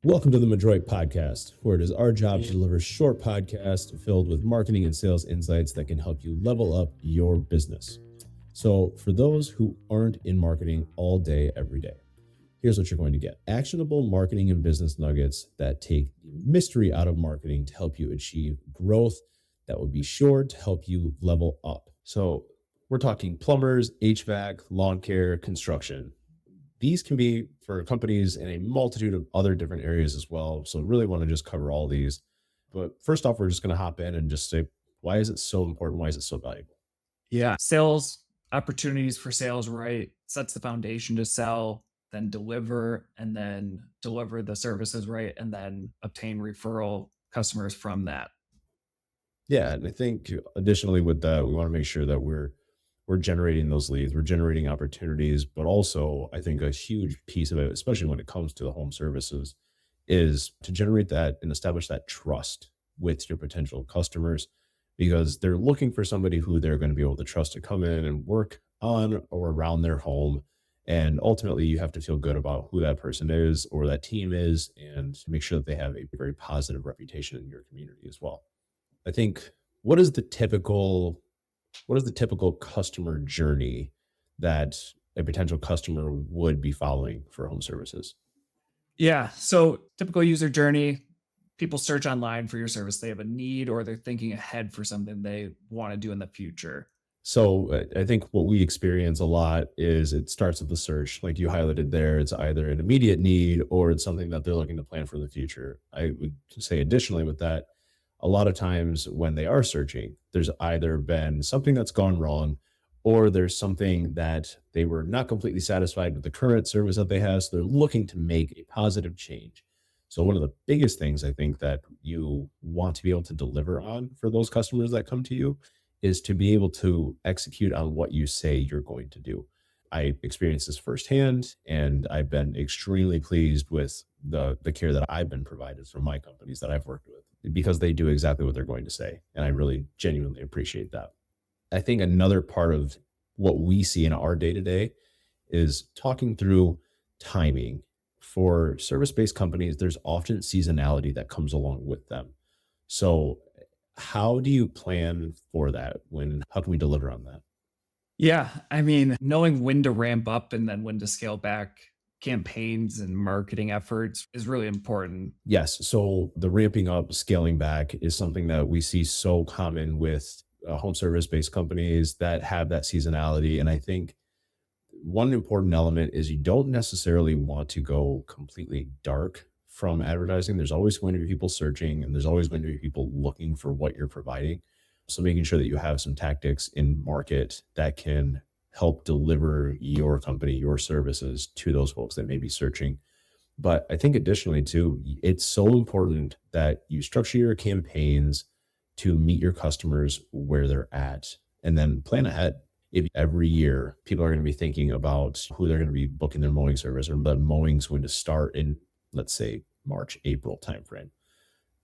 Welcome to the Madroit Podcast, where it is our job to deliver short podcasts filled with marketing and sales insights that can help you level up your business. So, for those who aren't in marketing all day, every day, here's what you're going to get: actionable marketing and business nuggets that take the mystery out of marketing to help you achieve growth that would be sure to help you level up. So, we're talking plumbers, HVAC, lawn care, construction. These can be for companies in a multitude of other different areas as well. So really want to just cover all these. But first off, we're just going to hop in and just say, why is it so important? Why is it so valuable? Yeah. Sales opportunities for sales, right? Sets the foundation to sell, then deliver the services, right? And then obtain referral customers from that. Yeah. And I think additionally with that, we want to make sure that we're generating those leads, we're generating opportunities, but also I think a huge piece of it, especially when it comes to the home services, is to generate that and establish that trust with your potential customers, because they're looking for somebody who they're going to be able to trust to come in and work on or around their home. And ultimately, you have to feel good about who that person is or that team is and make sure that they have a very positive reputation in your community as well. I think what is the typical customer journey that a potential customer would be following for home services? Yeah. So typical user journey, people search online for your service. They have a need or they're thinking ahead for something they want to do in the future. So I think what we experience a lot is it starts with the search, like you highlighted there. It's either an immediate need or it's something that they're looking to plan for the future. I would say additionally with that, a lot of times when they are searching, there's either been something that's gone wrong or there's something that they were not completely satisfied with the current service that they have. So they're looking to make a positive change. So one of the biggest things I think that you want to be able to deliver on for those customers that come to you is to be able to execute on what you say you're going to do. I experienced this firsthand, and I've been extremely pleased with the care that I've been provided from my companies that I've worked with because they do exactly what they're going to say, and I really genuinely appreciate that. I think another part of what we see in our day to day is talking through timing. For service based companies, there's often seasonality that comes along with them. So, how do you plan for that? How can we deliver on that? Yeah. I mean, knowing when to ramp up and then when to scale back campaigns and marketing efforts is really important. Yes. So the ramping up, scaling back is something that we see so common with home service based companies that have that seasonality. And I think one important element is you don't necessarily want to go completely dark from advertising. There's always going to be people searching and there's always going to be people looking for what you're providing. So making sure that you have some tactics in market that can help deliver your company, your services to those folks that may be searching. But I think additionally too, it's so important that you structure your campaigns to meet your customers where they're at and then plan ahead. If every year people are going to be thinking about who they're going to be booking their mowing service, or the mowing's going to start in, let's say, March, April timeframe,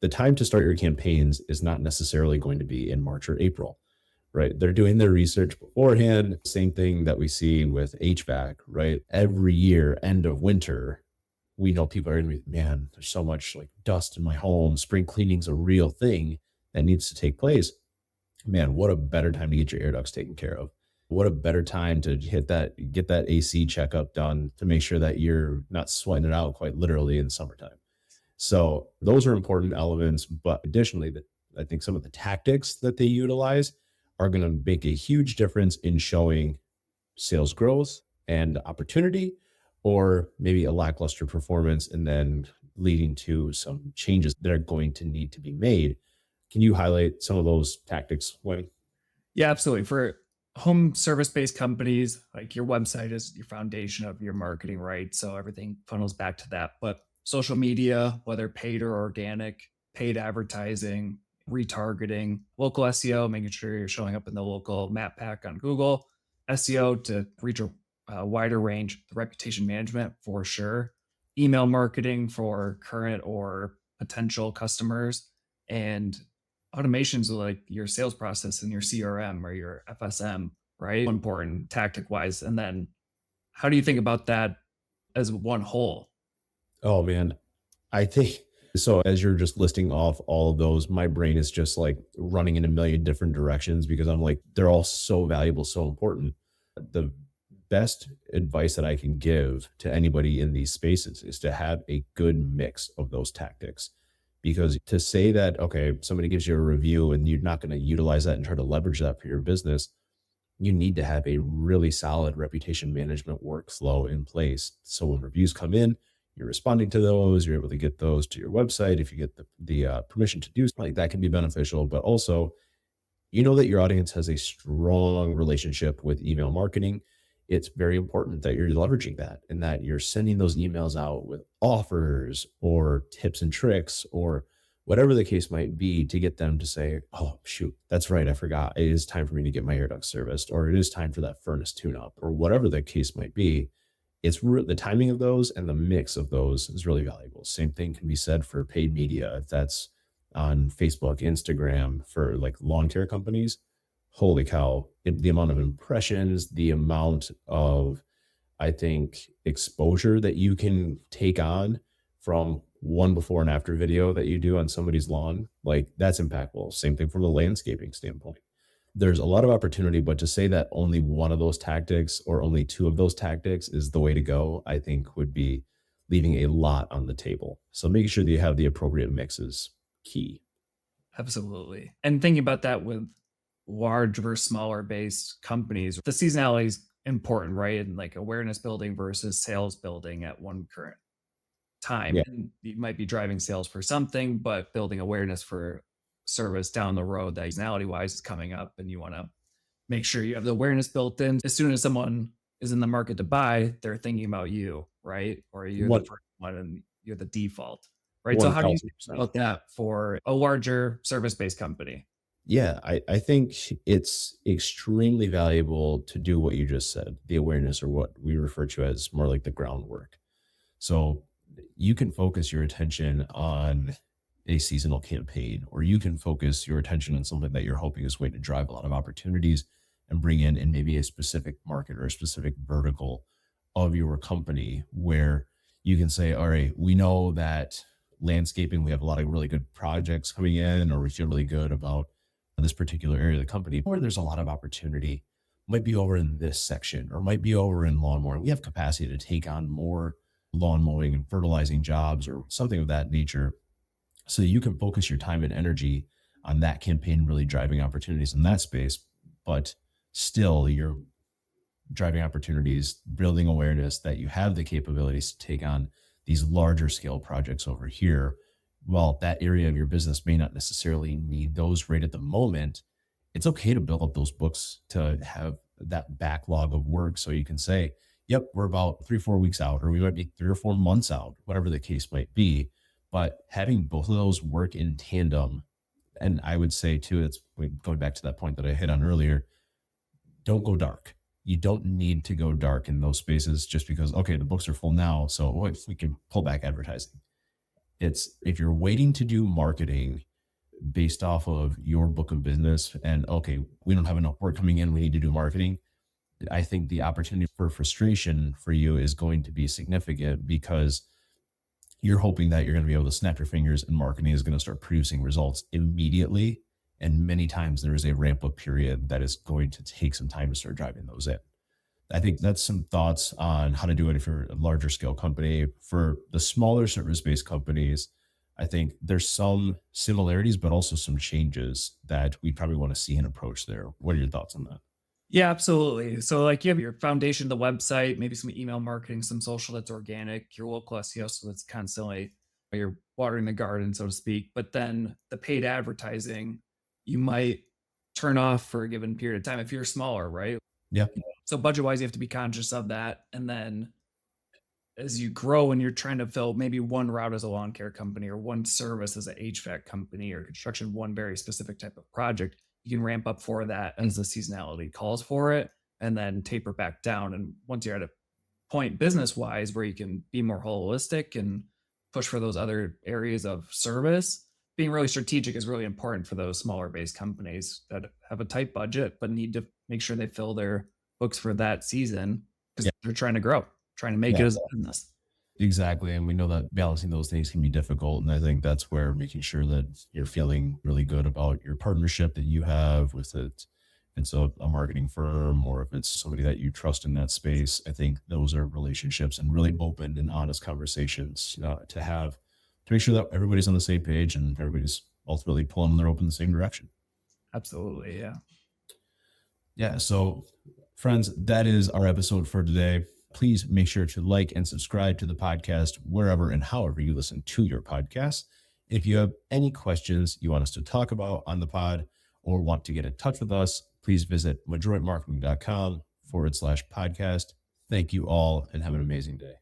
the time to start your campaigns is not necessarily going to be in March or April, right? They're doing their research beforehand. Same thing that we see with HVAC, right? Every year, end of winter, we know people are going to be, man, there's so much like dust in my home. Spring cleaning's a real thing that needs to take place. Man, what a better time to get your air ducts taken care of. What a better time to get that AC checkup done to make sure that you're not sweating it out quite literally in the summertime. So those are important elements. But additionally, that I think some of the tactics that they utilize are going to make a huge difference in showing sales growth and opportunity, or maybe a lackluster performance and then leading to some changes that are going to need to be made. Can you highlight some of those tactics, Wayne? Yeah, absolutely. For home service based companies, like your website is your foundation of your marketing, right? So everything funnels back to that. But social media, whether paid or organic, paid advertising, retargeting, local SEO, making sure you're showing up in the local map pack on Google, SEO to reach a wider range, the reputation management for sure, email marketing for current or potential customers, and automations like your sales process and your CRM or your FSM, right? Important tactic wise. And then how do you think about that as one whole? Oh man. I think so. As you're just listing off all of those, my brain is just like running in a million different directions because I'm like, they're all so valuable, so important. The best advice that I can give to anybody in these spaces is to have a good mix of those tactics. Because to say that, okay, somebody gives you a review and you're not going to utilize that and try to leverage that for your business, you need to have a really solid reputation management workflow in place. So when reviews come in, you're responding to those, you're able to get those to your website. If you get the permission to do something, like that can be beneficial. But also, you know that your audience has a strong relationship with email marketing. It's very important that you're leveraging that and that you're sending those emails out with offers or tips and tricks or whatever the case might be to get them to say, oh, shoot, that's right. I forgot. It is time for me to get my air duct serviced, or it is time for that furnace tune up, or whatever the case might be. The timing of those and the mix of those is really valuable. Same thing can be said for paid media. If that's on Facebook, Instagram for like lawn care companies, holy cow, the amount of impressions, the amount of, I think, exposure that you can take on from one before and after video that you do on somebody's lawn, like that's impactful. Same thing from the landscaping standpoint. There's a lot of opportunity, but to say that only one of those tactics or only two of those tactics is the way to go, I think would be leaving a lot on the table. So making sure that you have the appropriate mix is key. Absolutely. And thinking about that with large versus smaller based companies, the seasonality is important, right? And like awareness building versus sales building at one current time. Yeah. And you might be driving sales for something, but building awareness for service down the road that seasonality wise is coming up. And you want to make sure you have the awareness built in. As soon as someone is in the market to buy, they're thinking about you, right? Or you're the One first one and you're the default, right? So, how do you think 1000%. about that for a larger service based company? Yeah, I think it's extremely valuable to do what you just said, the awareness or what we refer to as more like the groundwork. So you can focus your attention on a seasonal campaign, or you can focus your attention on something that you're hoping is going to drive a lot of opportunities and bring in maybe a specific market or a specific vertical of your company where you can say, all right, we know that landscaping, we have a lot of really good projects coming in, or we feel really good about this particular area of the company, or there's a lot of opportunity, might be over in this section or might be over in lawn mowing. We have capacity to take on more lawn mowing and fertilizing jobs or something of that nature. So you can focus your time and energy on that campaign, really driving opportunities in that space. But still, you're driving opportunities, building awareness that you have the capabilities to take on these larger scale projects over here. While that area of your business may not necessarily need those right at the moment, it's okay to build up those books to have that backlog of work so you can say, yep, we're about 3, 4 weeks out, or we might be 3 or 4 months out, whatever the case might be. But having both of those work in tandem, and I would say too, it's going back to that point that I hit on earlier, don't go dark. You don't need to go dark in those spaces just because, okay, the books are full now. So what if we can pull back advertising? It's if you're waiting to do marketing based off of your book of business and, okay, we don't have enough work coming in, we need to do marketing. I think the opportunity for frustration for you is going to be significant because you're hoping that you're going to be able to snap your fingers and marketing is going to start producing results immediately. And many times there is a ramp up period that is going to take some time to start driving those in. I think that's some thoughts on how to do it if you're a larger scale company. For the smaller service based companies, I think there's some similarities, but also some changes that we probably want to see an approach there. What are your thoughts on that? Yeah, absolutely. So, like, you have your foundation, the website, maybe some email marketing, some social that's organic, your local SEO, so that's constantly you're watering the garden, so to speak. But then the paid advertising, you might turn off for a given period of time if you're smaller, right? Yeah. So, budget wise, you have to be conscious of that. And then as you grow and you're trying to fill maybe one route as a lawn care company or one service as an HVAC company or construction, one very specific type of project, you can ramp up for that as the seasonality calls for it and then taper back down. And once you're at a point business wise where you can be more holistic and push for those other areas of service, being really strategic is really important for those smaller based companies that have a tight budget but need to make sure they fill their books for that season because Yeah. they're trying to grow, trying to make Yeah. it as a business. Exactly. And we know that balancing those things can be difficult. And I think that's where making sure that you're feeling really good about your partnership that you have with it. And so a marketing firm, or if it's somebody that you trust in that space, I think those are relationships and really open and honest conversations to have, to make sure that everybody's on the same page and everybody's ultimately pulling their rope in the same direction. Absolutely. Yeah. Yeah. So, friends, that is our episode for today. Please make sure to like and subscribe to the podcast wherever and however you listen to your podcast. If you have any questions you want us to talk about on the pod or want to get in touch with us, please visit madroitmarketing.com/podcast. Thank you all and have an amazing day.